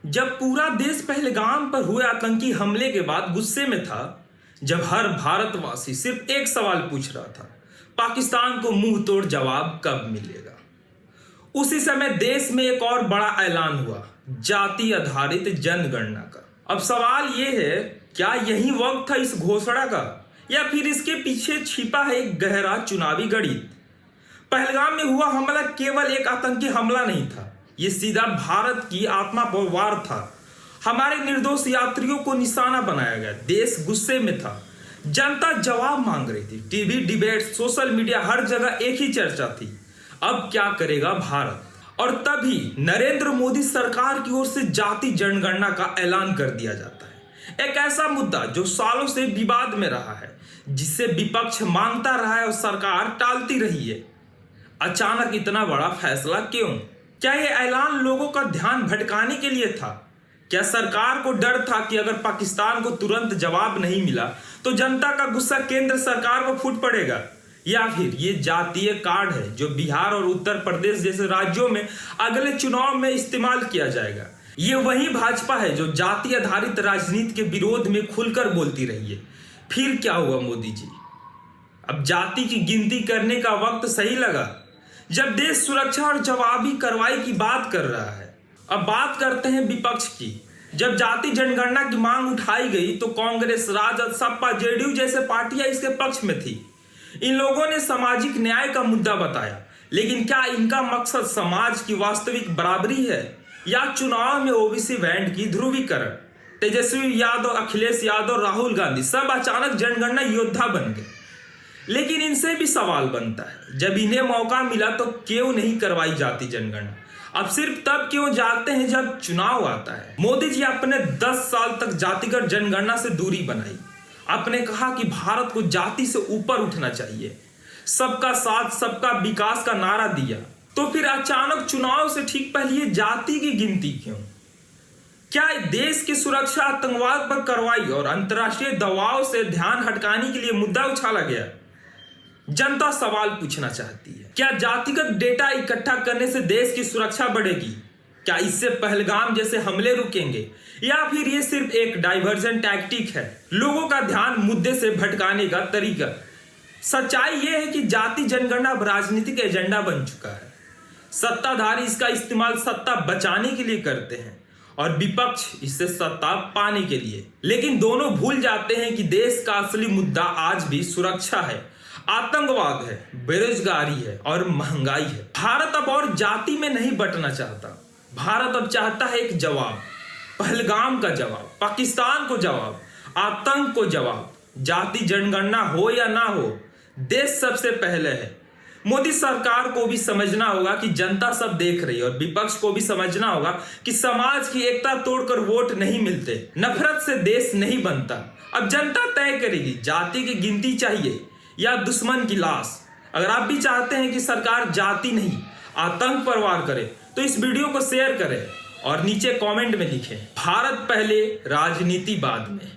जब पूरा देश पहलगाम पर हुए आतंकी हमले के बाद गुस्से में था, जब हर भारतवासी सिर्फ एक सवाल पूछ रहा था, पाकिस्तान को मुंह तोड़ जवाब कब मिलेगा। उसी समय देश में एक और बड़ा ऐलान हुआ, जाति आधारित जनगणना का। अब सवाल यह है, क्या यही वक्त था इस घोषणा का, या फिर इसके पीछे छिपा है एक गहरा चुनावी गणित। पहलगाम में हुआ हमला केवल एक आतंकी हमला नहीं था, ये सीधा भारत की आत्मा पर वार था। हमारे निर्दोष यात्रियों को निशाना बनाया गया, देश गुस्से में था, जनता जवाब मांग रही थी। टीवी डिबेट, सोशल मीडिया, हर जगह एक ही चर्चा थी, अब क्या करेगा भारत। और तभी नरेंद्र मोदी सरकार की ओर से जाति जनगणना का ऐलान कर दिया जाता है। एक ऐसा मुद्दा जो सालों से विवाद में रहा है, जिसे विपक्ष मांगता रहा है और सरकार टालती रही है। अचानक इतना बड़ा फैसला क्यों? क्या यह ऐलान लोगों का ध्यान भटकाने के लिए था? क्या सरकार को डर था कि अगर पाकिस्तान को तुरंत जवाब नहीं मिला तो जनता का गुस्सा केंद्र सरकार पर फूट पड़ेगा? या फिर ये जातीय कार्ड है जो बिहार और उत्तर प्रदेश जैसे राज्यों में अगले चुनाव में इस्तेमाल किया जाएगा? ये वही भाजपा है जो जाति आधारित राजनीति के विरोध में खुलकर बोलती रही है। फिर क्या हुआ मोदी जी? अब जाति की गिनती करने का वक्त सही लगा, जब देश सुरक्षा और जवाबी कार्रवाई की बात कर रहा है। अब बात करते हैं विपक्ष की। जब जाति जनगणना की मांग उठाई गई तो कांग्रेस, राजद, सपा, जेडीयू जैसे पार्टियां इसके पक्ष में थी। इन लोगों ने सामाजिक न्याय का मुद्दा बताया, लेकिन क्या इनका मकसद समाज की वास्तविक बराबरी है या चुनाव में ओबीसी बैंड की ध्रुवीकरण? तेजस्वी यादव, अखिलेश यादव, राहुल गांधी सब अचानक जनगणना योद्धा बन गए। लेकिन इनसे भी सवाल बनता है, जब इन्हें मौका मिला तो क्यों नहीं करवाई जाती जनगणना? अब सिर्फ तब क्यों जाते हैं जब चुनाव आता है? मोदी जी अपने 10 साल तक जातिगत जनगणना से दूरी बनाई। आपने कहा कि भारत को जाति से ऊपर उठना चाहिए, सबका साथ सबका विकास का नारा दिया, तो फिर अचानक चुनाव से ठीक पहले जाति की गिनती क्यों? क्या देश की सुरक्षा आतंकवाद पर कार्रवाई और अंतर्राष्ट्रीय दबाव से ध्यान हटकाने के लिए मुद्दा उछाला गया? जनता सवाल पूछना चाहती है, क्या जातिगत डेटा इकट्ठा करने से देश की सुरक्षा बढ़ेगी? क्या इससे पहलगाम जैसे हमले रुकेंगे, या फिर ये सिर्फ एक डाइवर्जन टैक्टिक है, लोगों का ध्यान मुद्दे से भटकाने का तरीका? सच्चाई ये है कि जाति जनगणना अब राजनीतिक एजेंडा बन चुका है। सत्ताधारी इसका इस्तेमाल सत्ता बचाने के लिए करते हैं और विपक्ष इससे सत्ता पाने के लिए। लेकिन दोनों भूल जाते हैं कि देश का असली मुद्दा आज भी सुरक्षा है, आतंकवाद है, बेरोजगारी है और महंगाई है। भारत अब और जाति में नहीं बंटना चाहता। भारत अब चाहता है एक जवाब, पहलगाम का जवाब, पाकिस्तान को जवाब, आतंक को जवाब। जाति जनगणना हो या ना हो, देश सबसे पहले है। मोदी सरकार को भी समझना होगा कि जनता सब देख रही है, और विपक्ष को भी समझना होगा कि समाज की एकता तोड़कर वोट नहीं मिलते, नफरत से देश नहीं बनता। अब जनता तय करेगी, जाति की गिनती चाहिए या दुश्मन की लाश। अगर आप भी चाहते हैं कि सरकार जाति नहीं आतंक पर वार करे तो इस वीडियो को शेयर करें और नीचे कमेंट में लिखें, भारत पहले राजनीति बाद में।